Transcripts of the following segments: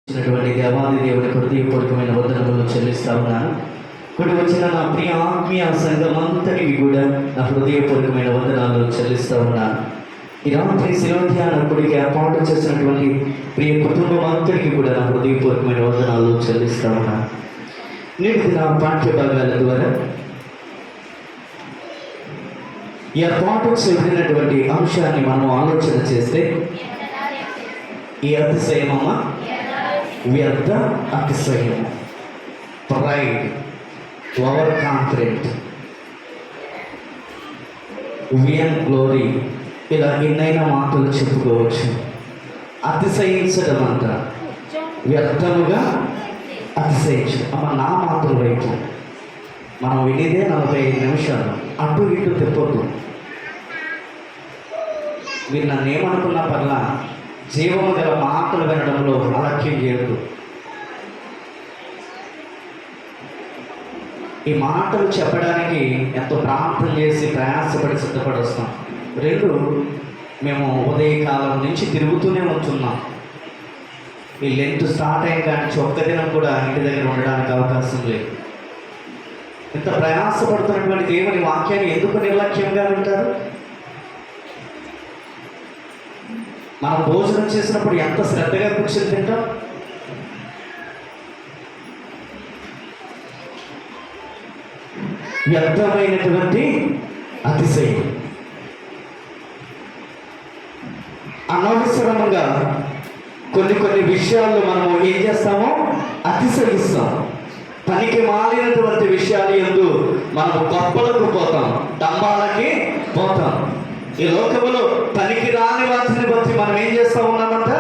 దేవాది దేవుని హృదయపూర్వకమైన వందనములు చెల్లిస్తా ఉన్నాను. ఇప్పుడు వచ్చిన నా ప్రియ ఆత్మీయ సంఘమంతటికి కూడా నా హృదయపూర్వకమైన వందనాలు చెల్లిస్తూ ఉన్నాను. ఈ రాత్రి శిరోధ్యానకుడికి ఏర్పాటు చేసినటువంటి ప్రియ కుటుంబం అంతటికి కూడా నా హృదయపూర్వకమైన వందనాలు చెల్లిస్తూ ఉన్నాను. నేటి నా పాఠ్య భాగాల ద్వారా ఏర్పాటు చేయబడినటువంటి అంశాన్ని మనం ఆలోచన చేస్తే, ఈ అతిశయమమ్మ వ్యర్థ అతిశయం, pride, over confident, VN glory, ఇలా ఎన్నైనా మాటలు చెప్పుకోవచ్చు. అతిశయించడం అంట, వ్యర్థముగా అతిశయించడం. అమ్మ నా మాటల వైపు మనం వినేదే 45 నిమిషాలు, అటు ఇటు తిప్పొద్దు. మీరు నన్ను ఏమనుకున్నా పర్లా, జీవము గల మాటలు వినడంలో అలక్ష్యం చేయదు. ఈ మాటలు చెప్పడానికి ఎంతో ప్రార్థన చేసి ప్రయాసపడి సిద్ధపడి వస్తాం. రెండు, మేము ఉదయకాలం నుంచి తిరుగుతూనే ఉంటున్నాం. ఈ లెంత్ స్టార్ట్ అయిన కానీ ఒక్క దినం కూడా ఇంటి దగ్గర ఉండడానికి అవకాశం లేదు. ఇంత ప్రయాసపడుతున్నటువంటి దేవుని వాక్యాన్ని ఎందుకు నిర్లక్ష్యంగా వింటారు? మనం భోజనం చేసినప్పుడు ఎంత శ్రద్ధగా కూర్చొని తింటాం. వ్యర్థమైనటువంటి అతిశయం, అనవసరంగా కొన్ని విషయాల్లో మనము ఏం చేస్తామో అతిశయిస్తాం. పనికి మాలినటువంటి విషయాలు యందు మనం గొప్పలకు పోతాం, డంబాలకి పోతాం. ఈ లోకములో పనికి రాని వాటిని బట్టి మనం ఏం చేస్తూ ఉన్నామంట?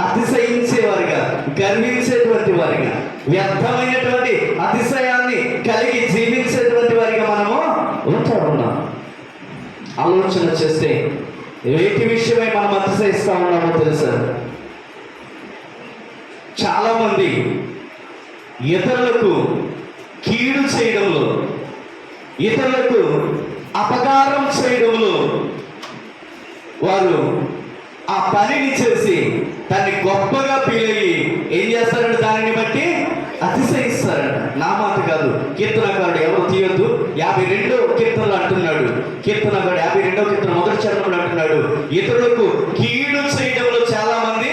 అతిశయించేవారిగా, గర్వించేటువంటి వారిగా, వ్యర్థమైనటువంటి అతిశయాన్ని కలిగి జీవించేటువంటి వారిగా మనము ఉంటాం. ఆలోచన చేస్తే వేటి విషయమై మనం అతిశయిస్తూ ఉన్నామో తెలుసా? చాలామంది ఇతరులకు కీడు చేయడంలో, ఇతరులకు అపకారం చేయడంలో వారు ఆ పనిని చేసి దాన్ని గొప్పగా ఫీల్ అయ్యి ఏం చేస్తారంటే దానిని బట్టి అతిశయిస్తారంట. నా మాట కాదు, కీర్తనకారుడు ఎవరు తీయొద్దు, 52వ కీర్తనలు అంటున్నాడు. కీర్తనకారుడు 52వ కీర్తన మొదటి చరణంలో అంటున్నాడు, ఇతరులకు కీడు చేయడంలో చాలా మంది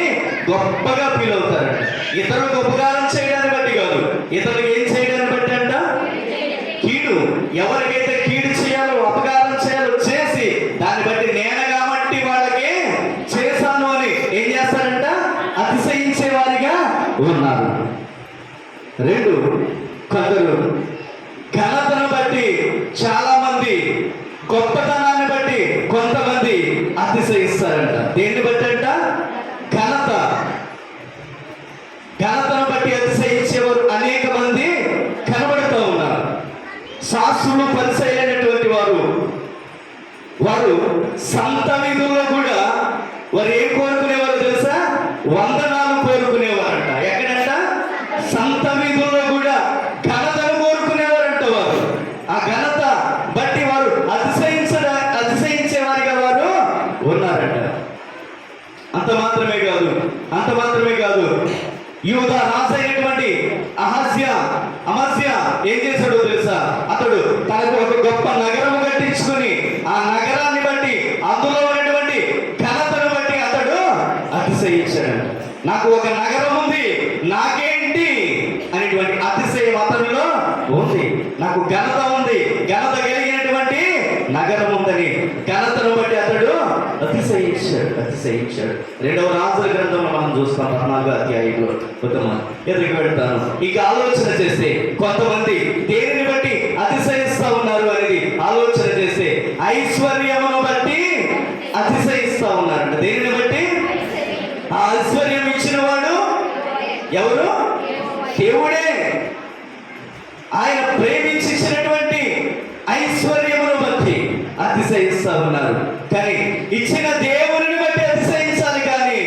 గొప్పగా ఫీల్ అవుతారంట. ఇతరులకు ఉపకారం చేయడాన్ని బట్టి కాదు, ఇతరులకు ఏం చేయడాన్ని బట్టి అంట? కీడు. ఎవరికైతే కీడు చేయాలో, అపకారం చేయాలో చేసి దాన్ని బట్టి నేను కాబట్టి వాళ్ళకి చేశాను అని ఏం చేస్తారంట? అతిశయించే వారిగా ఉన్నారు. రెండు, కొందరు ఘనతను బట్టి, చాలా మంది గొప్పతనాన్ని బట్టి కొంతమంది అతిశయిస్తారంట. దేన్ని బట్టి అంట? ఘనతను బట్టి అతిశయించేవారు అనేక మంది కనబడుతూ ఉన్నారు. శాస్త్రులు పరిచయమైనటువంటి వారు సంత విధుల్లో కూడా వారు ఏం కోరుకునేవారు తెలుసా? వందనాలు కోరుకునేవారంట. ఎక్కడంట? సంత విధుల్లో కూడా ఘనతను కోరుకునేవారంట. వారు ఆ ఘనత బట్టి వారు అతిశయించేవారిగా వారు ఉన్నారంట. అంత మాత్రమే కాదు, యూదా రాజైనటువంటి అమస్య ఏం చేశాడో తెలుసా? అతడు తనకు ఒక గొప్ప నగరం కట్టించుకుని ఆ నగరాన్ని బట్టి, అందులో ఉన్నటువంటి ఘనతను బట్టి అతడు అతిశయించాడు. నాకు ఒక నగరం ఉంది, నాకేంటి అనేటువంటి అతిశయం అతనిలో ఉంది. నాకు ఘనత ఉంది, ఘనత కలిగినటువంటి నగరం ఉందని ఘనతను బట్టి అతడు అతిశయించాడు. 2వ రాజుల గ్రంథంలో మనం చూస్తాం, 14వ అధ్యాయంలో. ఎదురుకు వెళ్తాను. ఇక ఆలోచన చేస్తే కొంతమంది దేనిని బట్టి అతిశయిస్తా ఉన్నారు అనేది ఆలోచన చేస్తే, ఐశ్వర్యమును బట్టి అతిశయిస్తా ఉన్నారంట. దేనిని బట్టి? ఆ ఐశ్వర్యం ఇచ్చిన వాడు ఎవరు? దేవుడే. ఆయన ప్రేమించి ఇచ్చినటువంటి ఐశ్వర్యమును బట్టి అతిశయిస్తా ఉన్నారు. కానీ ఇచ్చిన దేవుని బట్టి అతిశయించాలి, కానీ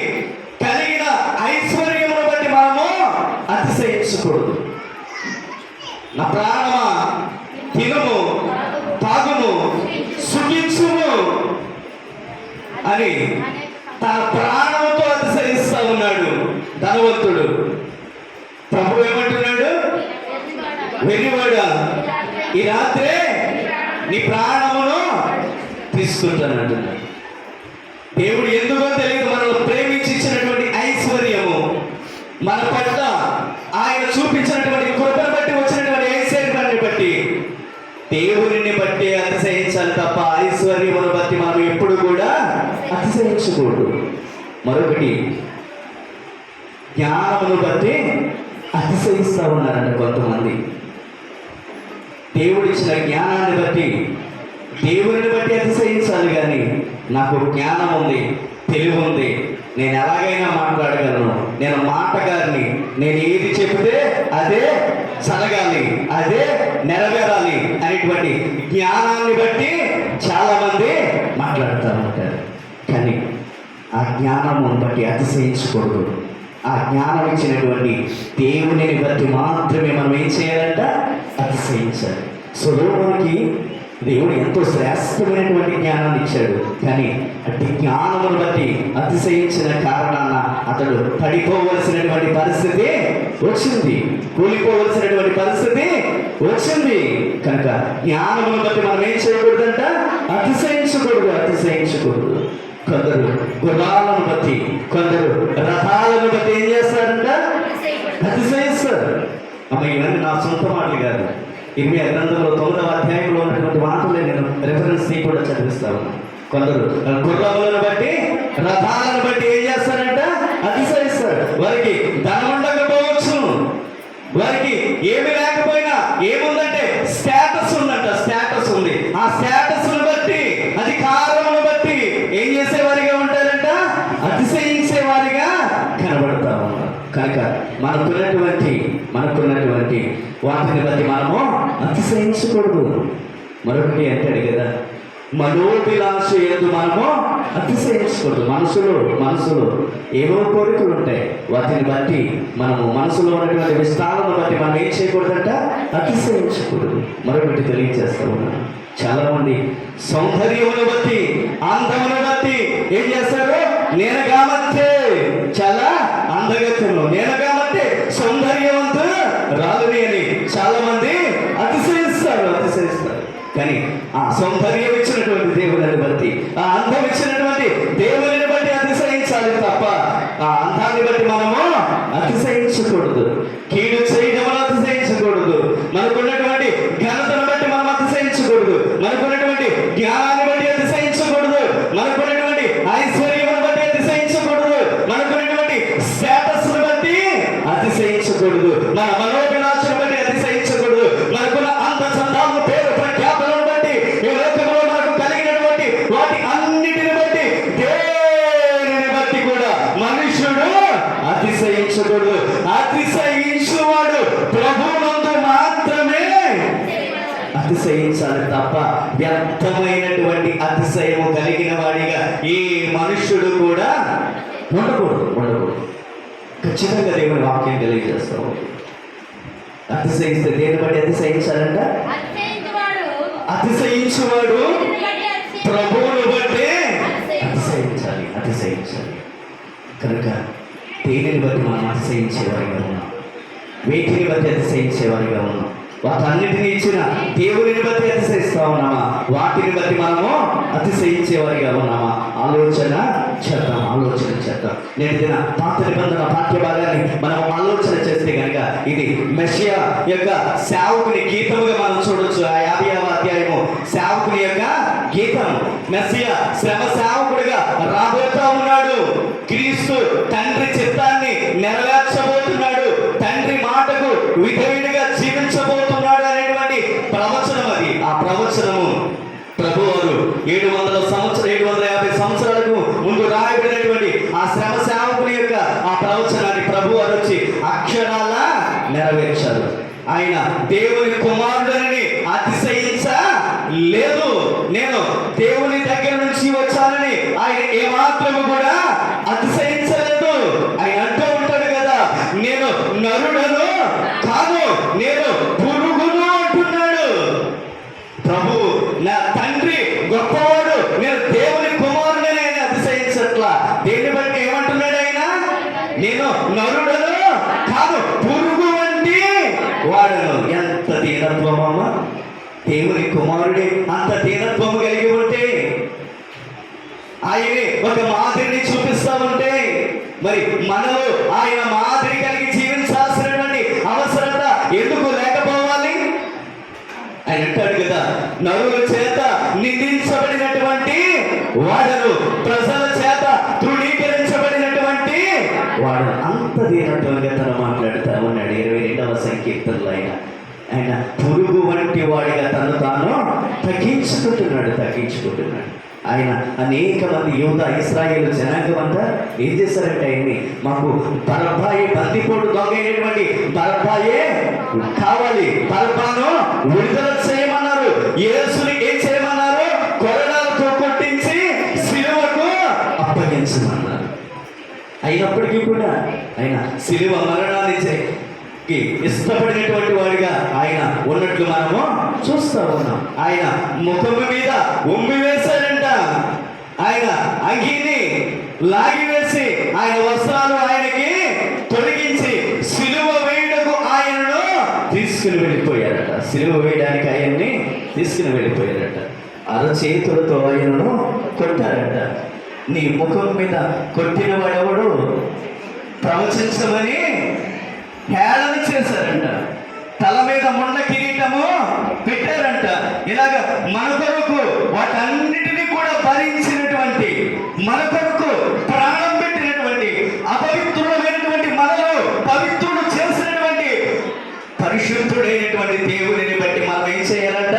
కలిగిన ఐశ్వర్యమును బట్టి మనము అతిశయించకూడదు. నా ప్రాణమా తినుము, తాగుము, సుఖించుము అని తన ప్రాణంతో అతిశయిస్తా ఉన్నాడు. ధనవంతుడు. ప్రభు ఏమంటున్నాడు? వెర్రివాడా, ఈ రాత్రే నీ ప్రాణమును తీసుకుంటానంటున్నాడు. దేవుడు ఎందుకో తెలియదు మనల్ని ప్రేమించి ఇచ్చినటువంటి ఐశ్వర్యము, మన పట్ల ఆయన చూపించినటువంటి కృపను బట్టి వచ్చినటువంటి ఐశ్వర్యాన్ని బట్టి దేవుడిని బట్టి అతిశయించాలి తప్ప ఐశ్వర్యమును బట్టి మనం ఎప్పుడు కూడా అతిశయించకూడదు. మరొకటి, జ్ఞానమును బట్టి అతిశయిస్తూ ఉన్నారంట కొంతమంది. దేవుడు ఇచ్చిన జ్ఞానాన్ని బట్టి దేవుడిని బట్టి అతిశయించాలి, కానీ నాకు జ్ఞానం ఉంది, తెలివి ఉంది, నేను ఎలాగైనా మాట్లాడగలను, నేను మాటగారిని, నేను ఏది చెబితే అదే జరగాలి, అదే నెరవేరాలి అనేటువంటి జ్ఞానాన్ని బట్టి చాలా మంది మాట్లాడుతూ ఉంటారు. కానీ ఆ జ్ఞానమును బట్టి అతిశయించకూడదు. ఆ జ్ఞానం ఇచ్చినటువంటి దేవునిని బట్టి మాత్రమే మనం ఏం చేయాలంట? అతిశయించాలి. సొలొమోనుకి దేవుడు ఎంతో శ్రేష్టమైనటువంటి జ్ఞానాన్ని ఇచ్చాడు, కానీ అట్టి జ్ఞానమును బట్టి అతిశయించిన కారణాన అతడు పడిపోవలసినటువంటి పరిస్థితి వచ్చింది, కూలిపోవలసినటువంటి పరిస్థితి వచ్చింది. కనుక జ్ఞానమును బట్టి మనం ఏం చేయకూడదంట? అతిశయించకూడదు, అతిశయించకూడదు. కొందరు గుర్రాలను బట్టి, కొందరు రథాలను బట్టి ఏం చేస్తారంట? అతిశయిస్తారు. అమ్మ, ఇవన్నీ నా సొంత మాటలు కాదు. 29వ అధ్యాయంలో ఉన్నటువంటి మాటలే నేను రెఫరెన్స్ కూడా చదివిస్తాను. కొందరు గుర్రములను బట్టి, రథాలను బట్టి ఏం చేస్తారంట? అతిశయిస్తారు. వారికి ధనం ఉండకపోవచ్చు, వారికి ఏమి లేకపోయినా ఏముందంటే స్టేటస్ ఉందంట, స్టేటస్ ఉంది. ఆ స్టేటస్ బట్టి, అధికారమును బట్టి ఏం చేసేవారిగా ఉంటారంట? అతిశయించేవారిగా కనబడతా ఉన్నారు. కనుక మనకున్నటువంటి వాటిని బట్టి మనము అతిశయించకూడదు. మరొకటి అంటాడు కదా, మనోభిలాష యందు మనము అతిశయించకూడదు. మనసులో ఏవో కోరికలు ఉంటాయి, వాటిని బట్టి మనము మనసులో ఉన్నటువంటి విస్తారాలను బట్టి మనం ఏం చేయకూడదంట? అతిశయించకూడదు. మరొకటి తెలియజేస్తా ఉన్నాను, చాలా మంది సౌందర్యమును బట్టి, అందమును బట్టి ఏం చేస్తారు? నేను కామత్తే చాలా అందగత్యము, నేను కామత్తే సౌందర్యవంతు రాలుని అని చాలా మంది అతిశయిస్తారు. కానీ ఆ సౌందర్యం ఇచ్చినటువంటి దేవుని బట్టి, ఆ అందం ఇచ్చినటువంటి దేవుని బట్టి అతిశయించాలి తప్ప ఆ అందాన్ని బట్టి మనము అతిశయించకూడదు. కీడు చేయడం అతిశయించకూడదు. మనకున్నటువంటి ఘనతను బట్టి మనం అతిశయించకూడదు. మనకున్నటువంటి జ్ఞానాన్ని బట్టి అతిశయించకూడదు. మనకున్నటువంటి ఐశ్వర్యమును బట్టి అతిశయించకూడదు. మనకున్నటువంటి స్టేటస్ బట్టి అతిశయించకూడదు. మన మనోభిలాషను బట్టి అతిశయించకూడదు. మనకున్న అంత చందాలను, పేరు ప్రఖ్యాతులను బట్టి, ఈ లోకంలో మనకు కలిగినటువంటి వాటి అన్నిటిని బట్టి, దేనిని బట్టి కూడా మనుషుడు అతిశయించకూడదు. అతిశయించువాడు ప్రభువునందు మాత్రమే అతిశయించాలి తప్ప వ్యర్థమైనటువంటి అతిశయము కలిగిన వాడిగా ఏ మనుష్యుడు కూడా ఉండకూడదు. ఖచ్చితంగా దేవుని వాక్యం తెలియజేస్తాము. అతిశయిస్తే దేని బట్టి అతిశయించాలంట? అతిశయించువాడు ప్రభువును బట్టి అతిశయించాలి. కనుక దేనిని బట్టి మనం అతిశయించేవారిగా ఉన్నాం, వేటిని బట్టి అతిశయించేవారిగా ఉన్నాం? వాటన్నిటిని ఇచ్చిన దేవుని బట్టి అతిశయిస్తా ఉన్నామా? వాటిని బట్టి మనము అతిశయించేవారిగా ఉన్నామా? ఆలోచన చేద్దాం. నేను పాత నిబంధన పాఠ్య భాగాన్ని మనం ఆలోచన చేస్తే కనుక ఇది మెస్సియా యొక్క సేవకుని గీతముగా మనం చూడొచ్చు. ఆ 50వ అధ్యాయము సేవకుని యొక్క గీతం. మెస్సియా శ్రమ సేవకుడిగా రాబోతా ఉన్నాడు. క్రీస్తు తండ్రి చిత్తాన్ని నెరవేర్చబోతున్నాడు. తండ్రి మాటకు విధేయుడిగా జీవించబోతున్నాడు అనేటువంటి ప్రవచనం అది. ఆ ప్రవచనము ప్రభువారు 750 సంవత్సరాలకు ముందు రాయబడినటువంటి ఆ శ్రమ సేవకుని యొక్క ఆ ప్రవచనాన్ని ప్రభువారు వచ్చి అక్షరాల నెరవేర్చారు. ఆయన దేవుని కుమారుడని అతిశయించలేదు. నేను దేవుని దగ్గర నుంచి వచ్చానని ఆయన ఏమాత్రము కూడా అతిశయించలేదు. ఆయన అంటూ ఉంటాడు కదా, నేను నరుడను కాదు, నేను పురుగును అంటున్నాడు ప్రభు. నా తండ్రి గొప్పవాడు, నేను దేవుని కుమారుడని ఆయన అతిశయించట్లా. దేని బట్టి ఏమంటున్నాడు ఆయన? నేను నరుడు దీనత్వమమ్మా? దేవుని కుమారుడే అంత దీనత్వము కలిగి ఉంటే, ఆయనే ఒక మాదిరిని చూపిస్తా ఉంటే, మరి మనలో ఆయన మాదిరి కలిగి జీవించాల్సినటువంటి అవసరత ఎందుకు లేకపోవాలి? ఆయన అంటాడు కదా, నరుల చేత నిందించబడినటువంటి వాడను, ప్రజల చేత తృణీకరించబడినటువంటి వాడు అంత దీనత్వంగా తను మాట్లాడుతూ ఉన్నాడు. 22వ సంకీర్తనలో ఆయన పురుగు వంటి వాడిగా తను తాను తగ్గించుకుంటున్నాడు. ఆయన అనేక మంది యూదా ఇశ్రాయేలు జనాంగం అంతా ఏం చేశారంటే, ఆయన్ని మాకు బరబ్బాయే, బందిపోటు దొంగ అయినటువంటి బరబ్బాయే కావాలి, బరబ్బాను విడుదల చేయమన్నారు. యేసుని ఏం చేయమన్నారు? కొరడాలతో కొట్టించి సిలువకు అప్పగించమన్నారు. అయినప్పటికీ కూడా ఆయన సిలువ మరణాన్ని ఇష్టపడినటువంటి వాడిగా ఆయన ఉన్నట్లు మనము చూస్తూ ఉన్నాం. ఆయన ముఖము మీద ఉమ్మి వేశాడంట. ఆయన అంగీని లాగివేసి ఆయన వస్త్రాలు ఆయనకి తొలగించి సిలువ వేయడకు ఆయనను తీసుకుని వెళ్ళిపోయారట. సిలువ వేయడానికి ఆయన్ని తీసుకుని వెళ్ళిపోయారట. అరచేతులతో ఆయనను కొట్టారట. నీ ముఖం మీద కొట్టిన వాడెవడు? ప్రవచించమని హేళన చేశారంట. తల మీద మొండ కిరీటము పెట్టారంట. ఇలాగ మన కొరకు వాటన్నిటినీ కూడా భరించినటువంటి, మన కొరకు ప్రాణం పెట్టినటువంటి, అపవిత్రుడమైనటువంటి మనలో పవిత్రుడు చేసినటువంటి పరిశుద్ధుడైనటువంటి దేవుడిని బట్టి మనం ఏం చేయాలంట?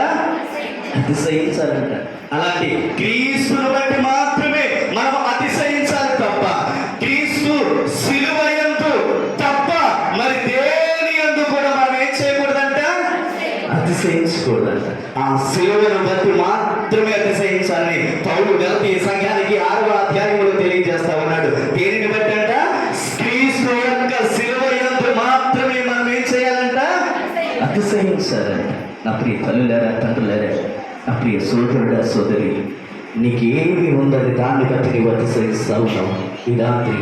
అతిశయించాలంట. అలాంటి క్రీస్తుని బట్టి మాత్రమే మనం అతిశయించాలి తప్ప, క్రీస్తు సిలువ యందు తప్ప మరి దేని యందు కూడా మనం ఏం చేయకూడదంట? అతిశయించకూడదంట. ఆ సిలువను బట్టి మాత్రమే అతిశయించాలని పౌలు గలతీ సంఘానికి 6వ అధ్యాయంలో తెలియజేస్తా ఉన్నాడు. దేనిని బట్టి అంట? క్రీస్తు యొక్క సిలువ యందు మాత్రమే మనం ఏం చేయాలంట? అతిశయించాలంట. నా ప్రియ తల్లులారా, తండ్రులారా, నా ప్రియ సోదరుడా, సోదరి, నీకేమి ఉందని దాన్ని బట్టి నీవు అతిశయిస్తా ఉన్నావు. ఈ రాత్రి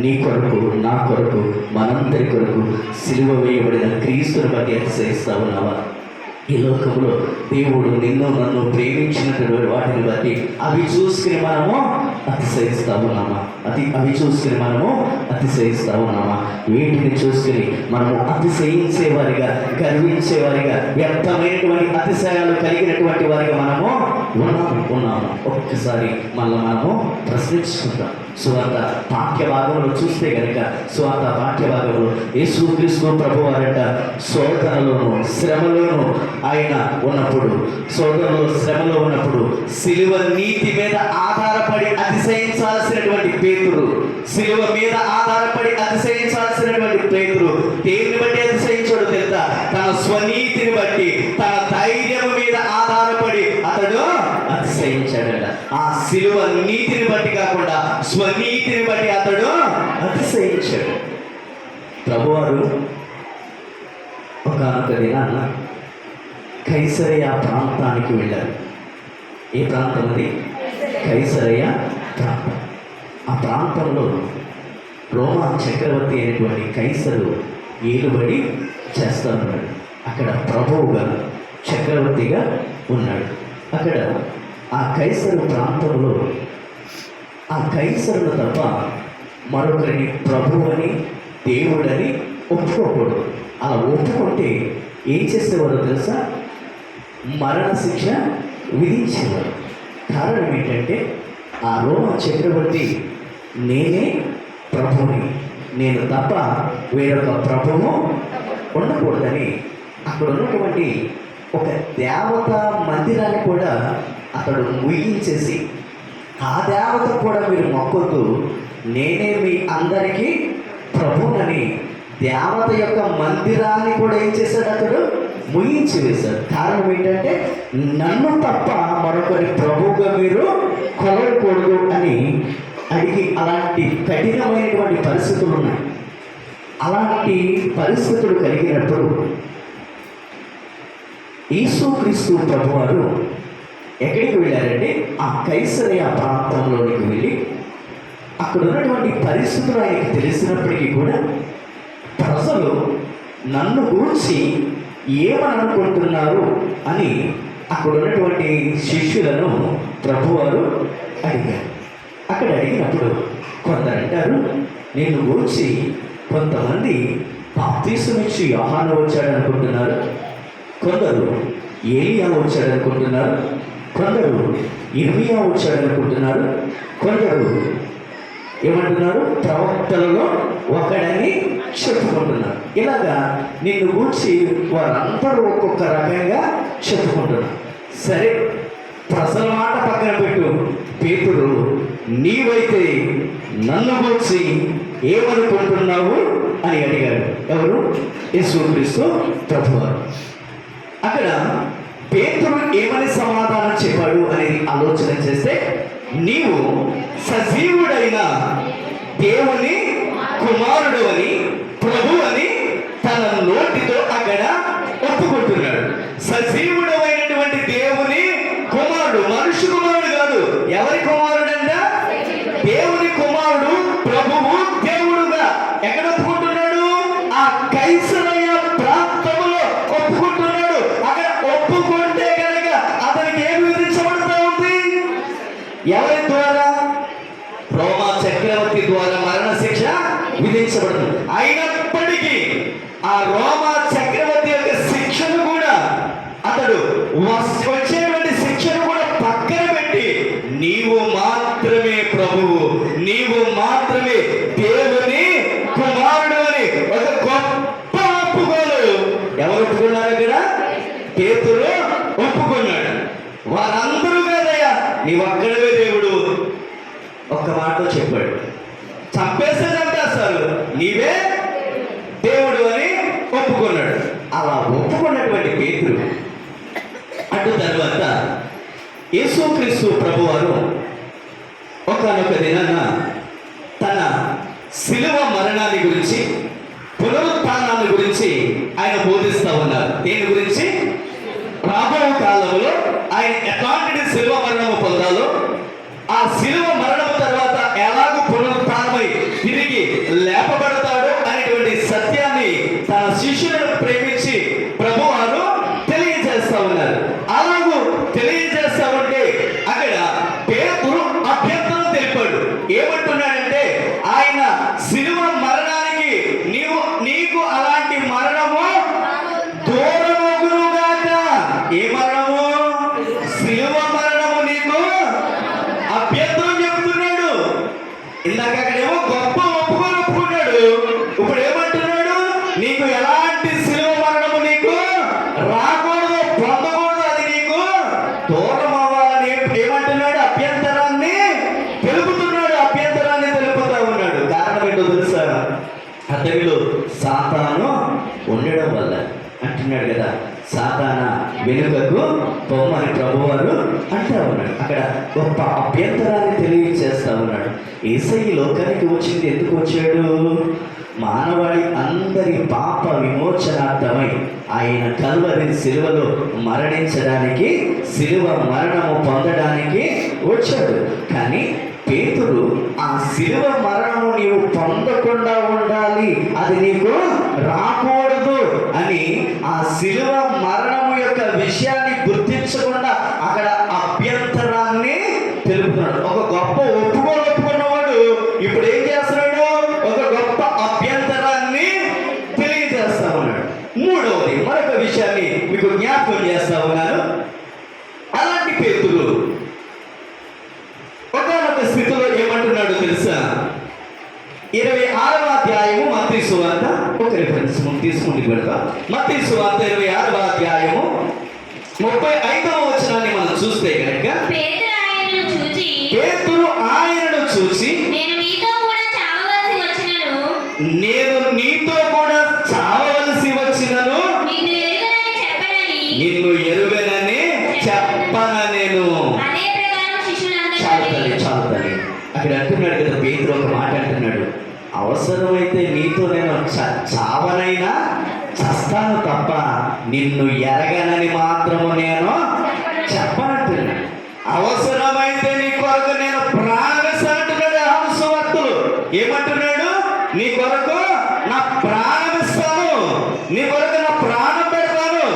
నీ కొరకు, నా కొరకు, మనందరి కొరకు సిలువ వేయబడిన క్రీస్తుని బట్టి అతిశయిస్తా ఉన్నావా? ఈ లోకంలో దేవుడు నిన్ను నన్ను ప్రేమించినటువంటి వాటిని బట్టి అవి చూసుకుని మనము అతిశయిస్తా ఉన్నామా? అవి చూసుకుని మనము అతిశయిస్తా ఉన్నామా? వీటిని చూసుకుని మనము అతిశయించేవారిగా, గర్వించేవారిగా, వ్యర్థమైనటువంటి అతిశయాలు కలిగినటువంటి వారిగా మనము ఉన్నాము. ఒక్కసారి మళ్ళీ మనము ప్రశ్నించుకుంటాం. సువార్త పాఠ్య భాగంలో చూస్తే కనుక, సువార్త పాఠ్య భాగంలో యేసుక్రీస్తు ప్రభువారట శోధనలోను, శ్రమలోను ఆయన ఉన్నప్పుడు, శోధనలో, శ్రమలో ఉన్నప్పుడు సిలువ నీతి మీద ఆధారపడి అతిశయించాల్సినటువంటి పేతురు, సిలువ మీద ఆధారపడి అతిశయించాల్సినటువంటి పేతురు దేన్ని బట్టి అతిశయించాడు తెలుసా? తన స్వనీతిని బట్టి, తన ధైర్యం మీద ఆధారపడి అతడు అతిశయించాడట. ఆ సిలువ నీతిని బట్టి కాకుండా స్వనీతిని బట్టి అతడు అతిశయించాడు. ప్రభువారు ఒకానొక దినాన కైసరయ ప్రాంతానికి వెళ్ళారు. ఏ ప్రాంతం అది? కైసరయ ప్రాంతం. ఆ ప్రాంతంలో రోమా చక్రవర్తి అయినటువంటి కైసరు ఏలుబడి చేస్తూ ఉన్నాడు. అక్కడ ప్రభువుగా, చక్రవర్తిగా ఉన్నాడు. అక్కడ ఆ కైసరు ప్రాంతంలో ఆ కైసరును తప్ప మరొకరిని ప్రభువని, దేవుడని ఒప్పుకోకూడదు. అలా ఒప్పుకుంటే ఏం చేసేవారో తెలుసా? మరణ శిక్ష విధించేవారు. కారణం ఏంటంటే, ఆ రోమా చక్రవర్తి నేనే ప్రభుని, నేను తప్ప వేరొక ప్రభువు ఉండకూడదని అక్కడ ఉన్నటువంటి ఒక దేవతా మందిరాన్ని కూడా అతడు ముగించేసి, ఆ దేవత కూడా మీరు మొక్కొద్దు, నేనే మీ అందరికీ ప్రభునని దేవత యొక్క మందిరాన్ని కూడా ఏం చేశాడు? అతడు ముగించి వేశాడు. కారణం ఏంటంటే, నన్ను తప్ప మరొకరి ప్రభువుగా మీరు కొలవకూడదు అని అడిగి, అలాంటి కఠినమైనటువంటి పరిస్థితులు ఉన్నాయి. అలాంటి పరిస్థితులు కలిగినప్పుడు యేసుక్రీస్తు ప్రభువారు ఎక్కడికి వెళ్ళారంటే, ఆ కైసరయ ప్రాంతంలోనికి వెళ్ళి అక్కడ ఉన్నటువంటి పరిస్థితులు ఆయనకి తెలిసినప్పటికీ కూడా ప్రజలు నన్ను గురించి ఏమని అనుకుంటున్నారు అని అక్కడ ఉన్నటువంటి శిష్యులను ప్రభువారు అడిగారు. అక్కడ అడిగినప్పుడు కొందరు అంటారు, నేను గూర్చి కొంతమంది బాప్తీసమిచ్చి యోహాను వచ్చాడు అనుకుంటున్నారు, కొందరు ఏలియా వచ్చాడు అనుకుంటున్నారు, కొందరు ఇర్మియా వచ్చాడు అనుకుంటున్నారు, కొందరు ఏమంటున్నారు ప్రవక్తలలో ఒకడని చెప్పుకుంటున్నారు. ఇలాగా నిన్ను గూర్చి వారందరూ ఒక్కొక్క రకంగా చెప్పుకుంటున్నారు. సరే, ప్రజల మాట పక్కన పెట్టు, పేతురు నీవైతే నన్ను గూర్చి ఏమనుకుంటున్నావు అని అడిగారు. ఎవరు? యేసుక్రీస్తు ప్రభువారు. అక్కడ పేతురు ఏమని సమాధానం చెప్పాడు అనేది ఆలోచన చేస్తే, నీవు సజీవుడైన దేవుని కుమారుడు అని ప్రభు అని తన నోటితో అక్కడ ఒప్పుకుంటున్నాడు. సజీవుడమైనటువంటి దేవుని కుమారుడు, మనుషు కుమారుడు కాదు. ఎవరి కుమారుడంట? దేవుని కుమారుడు, ప్రభువు, దేవుడుగా ఎక్కడ ఒప్పుకుంటున్నాడు? ఆ కైసరయ్య ప్రాంతంలో ఒప్పుకుంటున్నాడు. అక్కడ ఒప్పుకుంటే కనుక అతనికి ఏమి విధించబడుతూ ఉంది? ఎవరి ద్వారా? రోమా చక్రవర్తి ద్వారా మరణ శిక్ష విధించబడుతుంది. అయినప్పటికీ ఆ రోమా చక్రవర్తి యొక్క శిక్షను కూడా అతడు వచ్చేటువంటి శిక్షను కూడా పక్కన పెట్టి, నీవు మాత్రమే ప్రభువు, నీవు మాత్రమే దేవుని కుమారుడు అని ఒక గొప్ప ఒప్పుకోలు ఎవరు ఒప్పుకున్నారు? కదా పేతురు ఒప్పుకున్నాడు. వారందరూ కదయ్యా నీవు అక్కడవే దేవుడు, ఒక్క మాటతో చెప్పాడు. చంపేస్తే చంపేస్తారు, నీవే దేవుడు అని ఒప్పుకున్నాడు. అలా ఒప్పుకున్నటువంటి పేతురు అటు తర్వాత యేసుక్రీస్తు ప్రభువారు ఒకానొక దినాన తన శిలువ మరణాన్ని గురించి, పునరుత్థానాన్ని గురించి ఆయన బోధిస్తూ ఉన్నారు. దేని గురించి? రాబో కాలంలో ఆయన ఎట్లాంటి శిలువ మరణము పొందాలో, ఆ శిలువ మరణము తర్వాత ఎలాగూ పునరుత్థానమై తిరిగి లేపబడతాడు అనేటువంటి సత్యాన్ని తన శిష్యులను ప్రేమించి ప్రభువారు తెలియజేస్తా ఉన్నారు. అలాగూ తెలియజేస్తా ఉంటే అక్కడ పేతురు అభ్యంతరం తెలిపాడు. ఏమంటున్నాడంటే, ఆయన శిలువ మరణానికి నీకు అలాంటి మరణము దూరమగునుగాక. ఏ మరణము? శిలువ మరణము నీకు అభ్యంతరం చెప్తున్నాడు. ఇందాక అక్కడేమో గొప్ప ఒప్పుకున్నాడు, ఇప్పుడు ఏమంటున్నాడు? నీకు ఎలాంటి శిలువ మరణము నీకు రాకూడదు, పొందకూడదు, అది నీకు దూరం అవ్వాలని ఏమంటున్నాడు? అభ్యంతరాన్ని తెలుపుతున్నాడు. అభ్యంతరాన్ని తెలుపుతా ఉన్నాడు. కారణం ఏంటో తెలుసా? అతనిలో సాతాను ఉండడం వల్ల అంటున్నాడు కదా, సాతాన వెనుకకు పొమ్మని ప్రభువారు అంటా ఉన్నాడు. అక్కడ గొప్ప అభ్యంతరాన్ని తెలియజేస్తా ఉన్నాడు. యేసయ్య లోకానికి వచ్చింది ఎందుకు వచ్చాడు? మానవాళి అందరి పాప విమోచనార్థమై ఆయన కల్వరి శిలువలో మరణించడానికి, శిలువ మరణము పొందడానికి వచ్చాడు. కానీ పేతురు ఆ శిలువ మరణము నీవు పొందకుండా ఉండాలి, అది నీకు రాకూడదు అని ఆ శిలువ మరణము యొక్క విషయాన్ని గుర్తించకుండా అక్కడ అభ్యంతరాన్ని తెలుపుతున్నాడు. ఒక గొప్ప ఒప్పుకున్నవాడు ఇప్పుడు ఏం చేస్తున్నాడు? ఒక గొప్ప అభ్యంతరాన్ని తెలియజేస్తా ఉన్నాడు. మూడవది మరొక విషయాన్ని మీకు జ్ఞాపకం చేస్తా ఉన్నాను. అలాంటి పేతురు ఒకనొక స్థితిలో ఏమంటున్నాడు తెలుసా? 26వ అధ్యాయము మత్తయి సువార్త, ఒక రిఫరెన్స్ తీసుకుని పెడతాం. మత్తయి సువార్త 26వ అధ్యాయము 35వ వచనాన్ని మనం చూస్తే కనుక, పేతురు ఆయనను చూసి నేను నీతో కూడా చావవలసి వచ్చినను నిన్ను ఎరుగనని చెప్పన నేను. చాలు తల్లి అక్కడ అంటున్నాడు కదా పేతురు, ఒక మాట అంటున్నాడు, అవసరమైతే నీతో నేను చావనైనా చస్తాను తప్ప నిన్ను ఎరగనని మాత్రము నేను చెప్పనంటున్నాడు. అవసరమైతే నీ కొరకు నేను ప్రాణమిస్తానంటున్నాడు. హంసవర్తులు ఏమంటున్నాడు? నీ కొరకు నా ప్రాణమిస్తాను, నీ కొరకు నా ప్రాణం పెడతాను,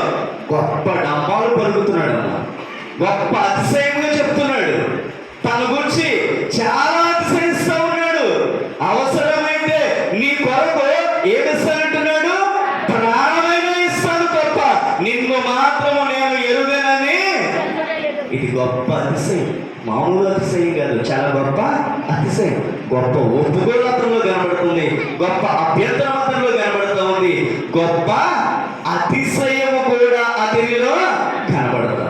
చేస్తానంటున్నాడు? ప్రాణమైనా ఇస్తాను తప్ప నిన్ను మాత్రము నేను ఎరుగనని. ఇది గొప్ప అతిశయం, మామూలు అతిశయం కాదు, చాలా గొప్ప అతిశయం. గొప్ప ఒప్పుకోలు అతనిలో కనబడుతుంది, గొప్ప అభ్యంతరం అతనిలో కనబడుతూ ఉంది, గొప్ప అతిశయము కూడా అతనిలో కనబడుతుంది.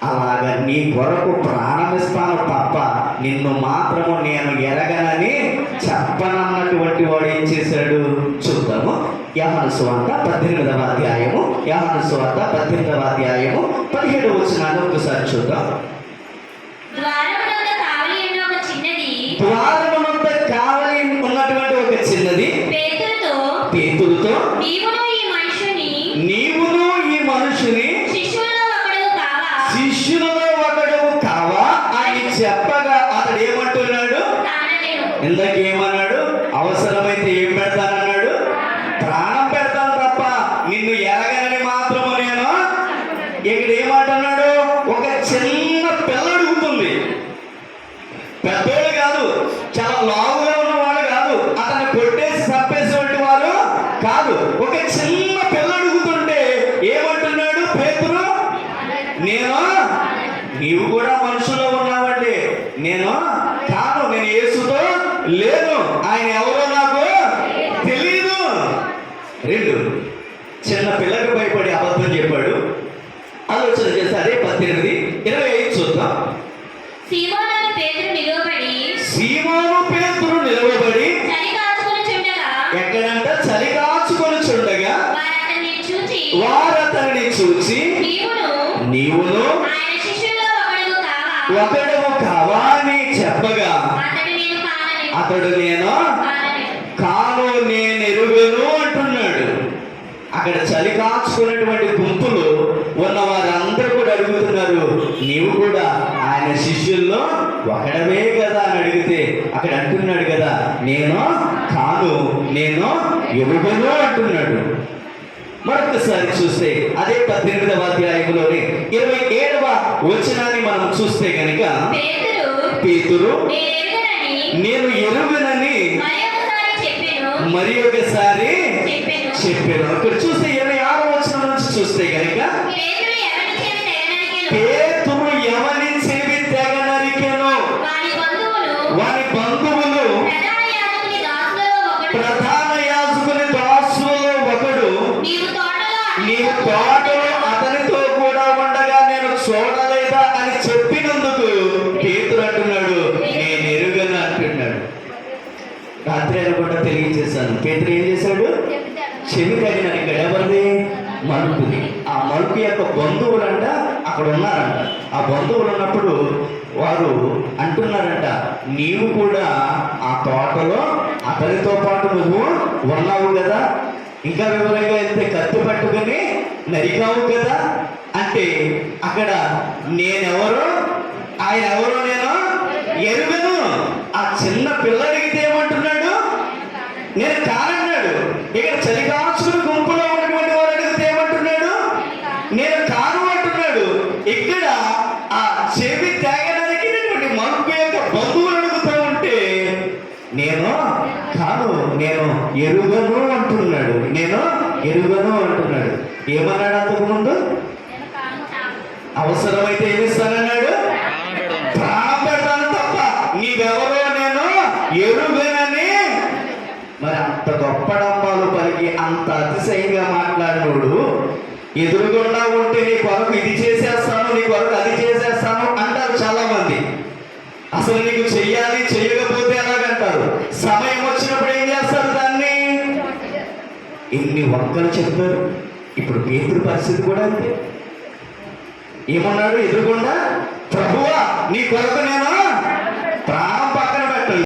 అలాగా నీ కొరకు ప్రాణమిస్తాను తప్ప నిన్ను మాత్రము నేను ఎరగనని చెప్పనన్నటువంటి వాడు ఏం చేశాడు చూద్దాము. యోహాను సువార్త 18వ అధ్యాయము, యోహాను సువార్త 18వ అధ్యాయము 17వ వచనాన్ని ఒకసారి చూద్దాం. ద్వారమునొద్ద కావలి ఉన్న ఒక చిన్నది, ద్వారమునొద్ద కావలి ఉన్నటువంటి ఒక చిన్నది పేతురుతో నీవును ఈ మనుషుని శిష్యులలో ఒకడు కావా అని చెప్పగా అతడు ఏమంటున్నాడు? ఇందాకేమన్నాడు? అవసరమైతే ఏం పెడతానన్నాడు? ప్రాణం పెడతాను తప్ప నిన్ను ఎరగనని మాత్రము నేను. ఇక్కడ ఏమంటున్నాడు? ఒక చిన్న పిల్ల అడుగుతుంది. పెద్దోళ్ళు కాదు, చాలా లావుగా ఉన్నవాళ్ళు కాదు, అతన్ని కొట్టేసి చంపేసేటువంటి వారు కాదు. ఒక చిన్న పిల్ల అడుగుతుంటే ఏమంటున్నాడు పేతురు? నీవు కూడా మనుషుల్లో ఉన్నావండి. నేను కాను, నేను యేసుతో లేను, ఆయన ఎవరో నాకు తెలీదు. 2 చిన్న పిల్లకి భయపడి అబద్ధం చెప్పాడు. ఆలోచన చేస్తే అదే 18:25 చూద్దాం. సీమోను పేతురు నిలవబడి ఎక్కడంట చలి కాచుకొని చుండగా వారు అతనిని చూచి నీవును ఒకడు కావా అని చెప్పగా అతడు నేను కాను, నేను ఎరుగను అంటున్నాడు. అక్కడ చలి కాచుకున్నటువంటి గుంపులు ఉన్న వారందరూ కూడా అడుగుతున్నారు, నీవు కూడా ఆయన శిష్యుల్లో ఒకడవే కదా అని అడిగితే అక్కడ అంటున్నాడు కదా, నేను కాను, నేను ఎరుగను అంటున్నాడు. మరొకసారి చూస్తే అదే 18వ అధ్యాయంలోని 27వ వచనాన్ని మనం చూస్తే కనుక పేతురు నేను ఎరుగనని మరి ఒకసారి చెప్పాను. ఇక్కడ చూస్తే 26వ వచనం నుంచి చూస్తే కనుక పేతురు ఎవరి చెవి తెగ నరికెను, వారి బంధువులు ప్రధాన యాజకుని దాసులలో ఒకడు నీవు తోటలో అతనితో కూడా ఉండగా నేను చూడలేదా అని చెప్పినందుకు పేతురు అంటున్నాడు నేను ఎరుగను అంటున్నాడు. రాత్రి అనుకుంటా తెలియజేశాను. పేతురు ఏం చేశాడు? చెవి తగిన ఇక్కడ ఎవరిది? మలుపుది. ఆ మలుపు యొక్క బంధువులంట అక్కడ ఉన్నారంట. ఆ బంధువులు ఉన్నప్పుడు వారు అంటున్నారంట, నీవు కూడా ఆ తోటలో అతనితో పాటు నువ్వు ఉన్నావు కదా, ఇంకా వివరంగా వెళ్తే కత్తి పట్టుకుని నరికావు కదా అంటే అక్కడ నేనెవరో ఆయన ఎవరో నేను ఎరుగను. ఆ చిన్న పిల్లడిగితే ఏమంటున్నాడు? నేను కానన్నాడు. ఇక్కడ చలి కాచుకుని గుంపులో ఉన్నటువంటి వారు అడిగితే ఏమంటున్నాడు? నేను కాను అంటున్నాడు. ఇక్కడ ఆ చెవి త్యాగడానికి మనుపు యొక్క బంధువులు అడుగుతూ ఉంటే నేను కాను, నేను ఎరుగను అంటున్నాడు. నేను ఎరుగను అంటున్నాడు. ఏమన్నాడు అంతకు ముందు? అవసరమైతే ఏమిస్తానన్నాడు? ప్రాణం పెడతాను తప్ప నీవెవరో నేను ఎరుగనని. మరి అంత గొప్ప డంబాలు పలికి అంత అతిశయంగా మాట్లాడినోడు ఎదురుగుండా ఉంటే నీ కొరకు ఇది చేసేస్తాను, నీ కొరకు అది చేసేస్తాను అంటారు చాలా మంది. అసలు నీకు చెయ్యాలి, చెయ్యకపోతే ఎలాగంటారు. సమయం వచ్చినప్పుడు ఏం చేస్తారు దాన్ని? ఎన్ని వంకలు చెప్తారు. ఇప్పుడు పేతురు పరిస్థితి కూడా అంతే. ఏమన్నాడు ఎదురుగుండా? ప్రభువా నీ కొరకు నేను